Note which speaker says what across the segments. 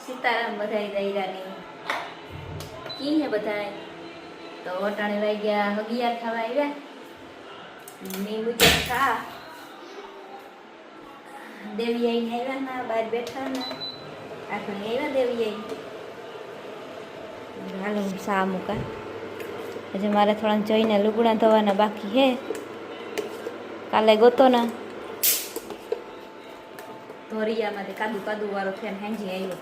Speaker 1: सीताराम बधाई दईरानी की है बधाई तो अटाणे वाई गया 11 थवा आव्या नींबू चखा देवी आई आव्या ना बाहर बैठा ना आखणे आव्या देवी आई हालो सा मुका हजे मारे थोड़ा जईने लुगड़ा धोवाना बाकी है काले गोतो ना धोरिया में कादू कादू वालो थेन हेंजी आव्यो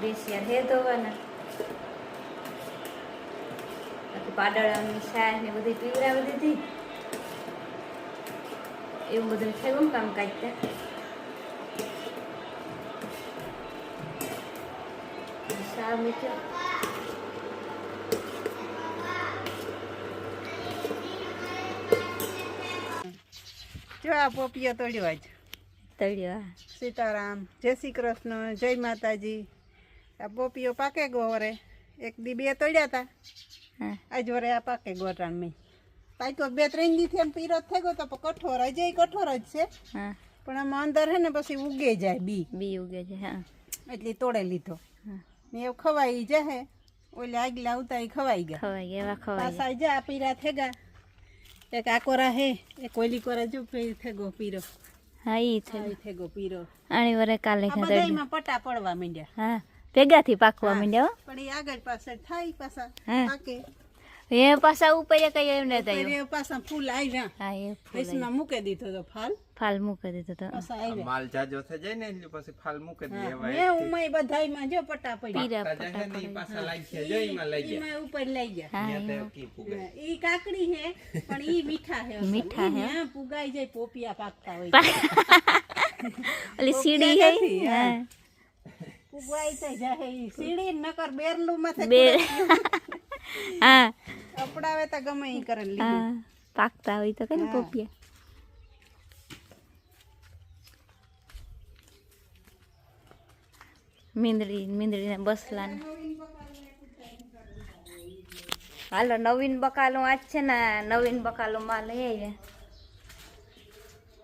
Speaker 1: बेसिया है धोवाना पाडळानी शाय ने बधी पीवरावी दीधी એવું બધું થયું કામ કાઢતા સા મીઠો
Speaker 2: જો આ પોપિયો તોડ્યો આજ
Speaker 1: તળ્યો
Speaker 2: સીતારામ જય શ્રી કૃષ્ણ જય માતાજી આ પોપિયો પાકે ગો વરે એક દી બે તોડ્યા હતા આજ વરે આ પાકે ગોટાણ મેં પાક્યો 2-3 દી થી પીરો થઈ ગયો તો કઠોર હજે કઠોર જ છે પણ આમાં અંદર હે ને પછી ઉગે જાય બી
Speaker 1: ઉગે છે હા
Speaker 2: એટલે તોડે લીધો ને એવું ખવાઈ જાય ઓલે આગલા આવતા ખવાઈ ગયા
Speaker 1: એવા ખવાઈ
Speaker 2: પાછા જા પીરા થેગા એક આકોરા હે એક ઓલી કોરા જો થેગો પીરો
Speaker 1: હા ઈ
Speaker 2: થેગો પીરો
Speaker 1: આણી વરે કાલે
Speaker 2: આ બધાયમાં પટા પડવા માંડ્યા
Speaker 1: હા ભેગાથી પાકવા માંડ્યા
Speaker 2: પણ એ આગળ પાછળ થાય પાછા પાકે
Speaker 1: એ પાછા ઉપર કઈ એમ ન થાય
Speaker 2: એ પાછા ફૂલ આવ્યા
Speaker 1: હા એ
Speaker 2: ફેસમાં મૂકી દીધો તો
Speaker 1: ફાલ મૂકી દીધો તો
Speaker 2: પાછા આવ્યા
Speaker 3: માલ જાજો થઈ જાય ને એટલે પછી ફાલ મૂકી દેવાય
Speaker 2: મે ઉમય બધાયમાં જો પટા પડ્યા
Speaker 3: પીરા પટા પાછા લાગી છે જઈ માં લઈ ગયા
Speaker 2: એમાં ઉપર લઈ ગયા
Speaker 3: ત્યાં તો કી પુગે
Speaker 2: ઈ કાકડી હે પણ ઈ મીઠા હે
Speaker 1: મીઠા હે
Speaker 2: હા પુગાઈ જાય પોપિયા પાકતા હોય
Speaker 1: ઓલી સીડી હે હા
Speaker 2: પુગાઈ જાય ઈ સીડી નકર બેરલું માથે
Speaker 1: હા
Speaker 2: અપડાવે તો ગમે ઈ કરે લીધું
Speaker 1: પાકતા હોય તો કે પોપિયા મીંદડી ને બસલા હાલો નવીન બકાલો આજ છે ને નવીન બકાલો માં લઈ આવ્યા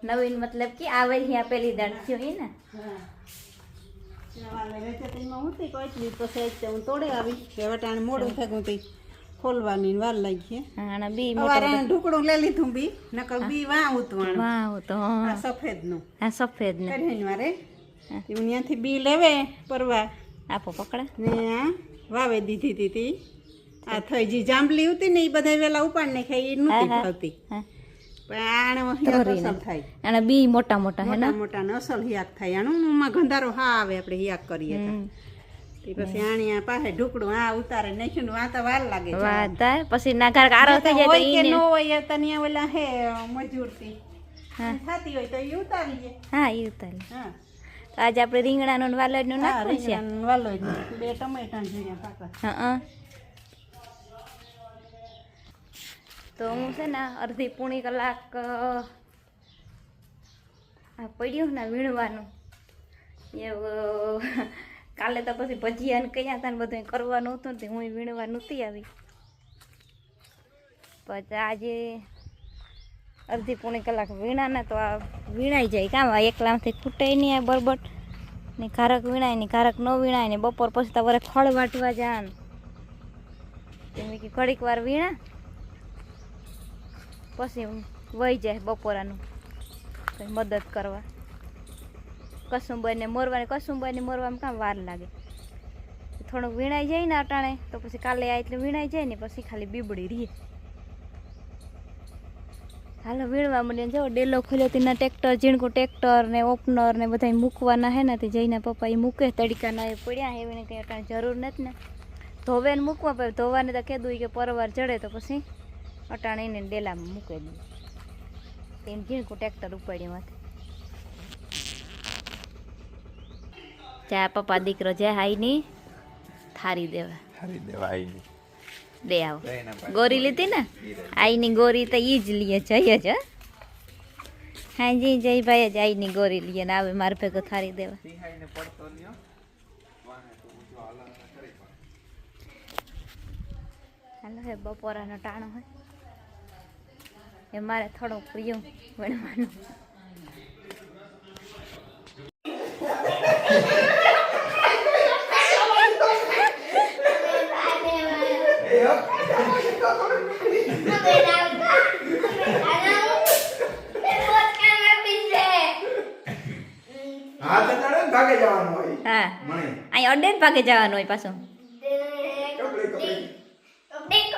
Speaker 1: નવીન મતલબ કે આવે અહીંયા પેલી દાડ થયો હે ને
Speaker 2: વાલે રેતે તેમાં ઉતી કોઈટલી તો સેજ હું તોડે આવી કેવટાણ મોડું થયું તી ખોલવાની વાર લાગી
Speaker 1: આના બી
Speaker 2: મોટા ઢુકડું લઈ લીધું બી નકર બી વાં ઉતવાણ
Speaker 1: વાહ તો
Speaker 2: આ સફેદ નું
Speaker 1: આ સફેદ ને
Speaker 2: કરીને વારે ત્યાંથી બી લેવે પરવા
Speaker 1: આપો પકડે
Speaker 2: ને આ વાવે દીધી હતી આ થઈ જી જાંબલી ઉતી ને એ બધા વેલા ઉપાડ ને ખાઈ એ નહોતી ખાવતી પણ આને હિયાક અસલ થાય
Speaker 1: આના બી મોટા મોટા હે ને
Speaker 2: મોટા ને અસલ હિયાક થાય આનું માં ગંધારો હા આવે આપણે હિયાક કરીએ તો પછી આણી પાસે ઢુકડું આ ઉતારે નાખ્યું ને વાતા વાર લાગે
Speaker 1: વાતા પછી ના ઘર આરો થઈ જાય તો
Speaker 2: ઈ કે નો હોય તનિયા ઓલા હે મજૂરથી થાતી હોય તો ઈ ઉતારીએ
Speaker 1: હા ઈ ઉતારી
Speaker 2: હા
Speaker 1: તો આજે આપણે રીંગણાનો ને વાલોડનું નાખવું છે
Speaker 2: વાલોડ બે ટમેટા જીયા પાકા
Speaker 1: હા તો હું છે ને અડધી પૂણી કલાક આ પડ્યું ને વીણવાનું એવું કાલે તો પછી ભજીયા ને કયા હતા ને બધું કરવાનું હતું ને હું વીણવા નહોતી આવી પછી આજે અડધી પૂણી કલાક વીણાના તો આ વીણાઈ જાય કામ એકલામાંથી ખૂટે નહીં આ બરબટ ને કારક વીણાય ને કારક ન વીણાય ને બપોર પછી તો વરે ખળ વાટવા જાન તેમ કે ઘડીક વાર વીણા પછી વહી જાય બપોરાનું કંઈ મદદ કરવા કસુંબરને મોરવામાં કામ વાર લાગે થોડુંક વીણાઈ જાય ને અટાણે તો પછી કાલે આ એટલે વીણાઈ જાય ને પછી ખાલી બીબડી રહે હાલો વીણવા મળીને જાઓ ડેલો ખોલ્યો તેના ટ્રેક્ટર ઝીણકું ટ્રેક્ટર ને ઓપનર ને બધા મૂકવાના હે ને તે જઈને પપ્પા એ મૂકે તડીકાના એ પડ્યા એવીને કંઈ અટાણે જરૂર નથી ને ધોવે ને મૂકવા પડે ધોવાને તો કીધું કે પરવાર ચડે તો પછી અટાણે એને ડેલામાં મૂકી દઉં એને ઝીણકું ટ્રેક્ટર ઉપાડી માથે ચા પપ્પા દીકરો જાય હાઈની થારી દેવા
Speaker 3: આવીને
Speaker 1: દે આવો ગોરી લીધી ને આઈની ગોરી તો ઈ જ લીએ જઈએ જ હા જી જય ભાઈ જ આઈની ગોરી લીએ ને આવે મારે ભેગો થારી દેવા હાલો હે બપોરાનો ટાણો હોય એ મારે થોડું પ્રિય વણવાનું
Speaker 3: અડાડે ને ભાગે જવાનું હોય
Speaker 1: હા
Speaker 3: મને
Speaker 1: અહીં અડે જ ભાગે જવાનું હોય પાછું
Speaker 3: કપડી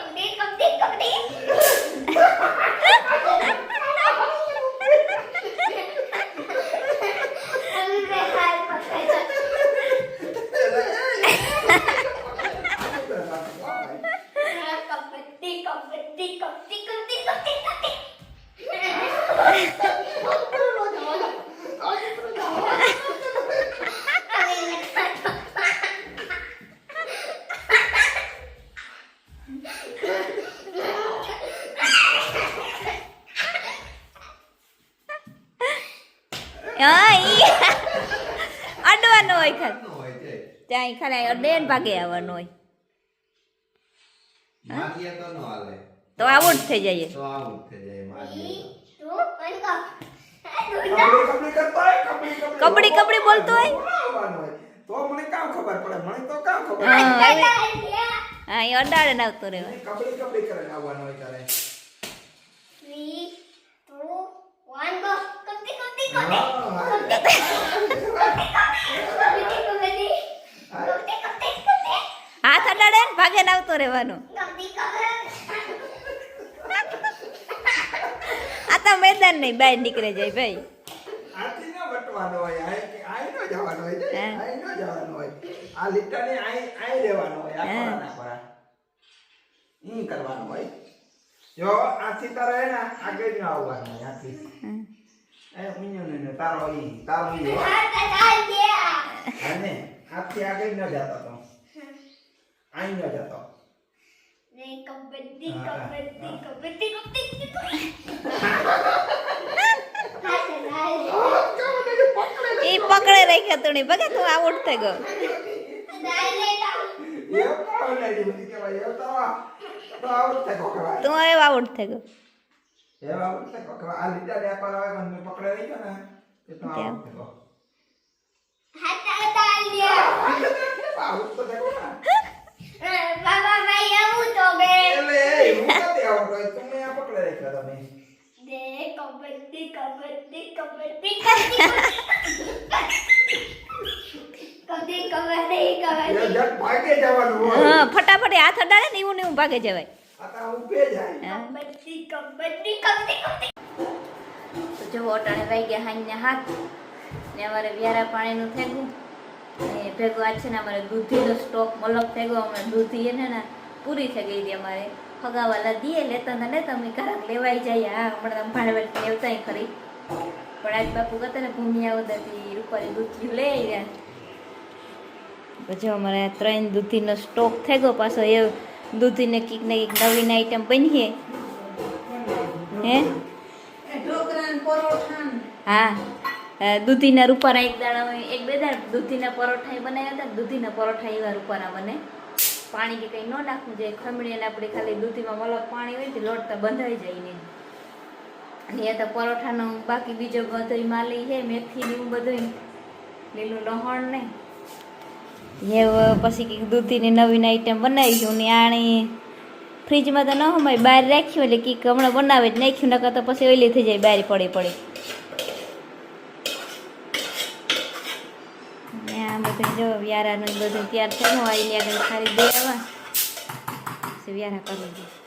Speaker 1: હા ઈ અડવાનું હોય ખાલી
Speaker 3: હોય છે
Speaker 1: ત્યાં ખાલી અડે ને ભાગે આવવાનું હોય
Speaker 3: મારીએ તો ન હાલે
Speaker 1: તો આવું જ થઈ જાય
Speaker 3: તો આવું થઈ જાય મારીએ
Speaker 1: કબડ્ડી કબડ્ડી બોલતો હોય
Speaker 3: તો મને કામ ખબર પડે મને તો કામ ખબર
Speaker 1: હા હા એ અડાડે ને આવતો રહેવાય
Speaker 3: કબડ્ડી કબડ્ડી કરે આવવાનું હોય તારે
Speaker 1: હાથ અડાડે ને ભાગે ને આવતો રહેવાનું આ તો મેદાન નહીં બહાર નીકળે જાય ભાઈ
Speaker 3: આથી ન વટવાનો હોય આઈ ન જવાનું હોય આઈ ન જવાનું હોય આ લીટાને આઈ રહેવાનું હોય આ ખરા ઈ કરવાનું હોય જો આથી તારે હે ને આગળ ન આવવાનું હોય આથી એ ઉન્યો ને તારો ઈ અને આથી આગળ ન જતો તો આઈ ન જતો
Speaker 1: એ પકડે રાખ્યો તું નહીં બગા તું આઉટ થઈ ગયો તું હવે આઉટ થઈ ગયો હા ફટાફટ હાથ અડાડે ને એવું ને એવું ભાગે જવાય તો જો અટાણે વાઈ ગયા હાઈ ને હાથ ને અમારે વ્યારા પાણીનું થેગું ને ભેગું આજ છે ને અમારે દૂધીનો સ્ટોક મલક થેગો અમે દૂધી એને ને પૂરી થઈ ગઈ હતી અમારે ફગાવાલા દીએ લેતા ને અમે ઘરાક લેવાઈ જાય હા હમણાં ભાડવેલ લેવતાય ખરી પણ આજ બાપુ કહેતા ને ભૂમિયા ઉદાથી રૂપારી દૂધી લઈ આવ્યા પછી અમારે 3 દૂધીનો સ્ટોક થઈ ગયો પાછો એ દૂધીને કીક ને કીક નવીન આઈટમ બની હે હા દૂધીના રૂપારા એક દાડા એક બે દાડા દૂધીના પરોઠા બનાવ્યા હતા દૂધીના પરોઠા એવા રૂપારા બને પાણી કે કંઈ ન નાખવું જોઈએ ખમણીને આપણે ખાલી દૂધીમાં મલક પાણી હોય તો લોટતા બંધાઈ જાય ને અને એ તો પરોઠાનો બાકી બીજો બધો માલી છે મેથી ને એવું બધું લીલું લહણ નહીં એ પછી કંઈક દૂધીની નવીન આઈટમ બનાવીશું ને આણી ફ્રીજમાં તો ન હોય બહાર રાખ્યું એટલે કંઈક હમણાં બનાવે જ નાખ્યું નકર તો પછી ઓઈલી થઈ જાય બહાર પડી ને આ બધું જો વ્યારાનું બધું તૈયાર થયું આવીને આગળ ખાલી દે આવા વ્યારા કરી દે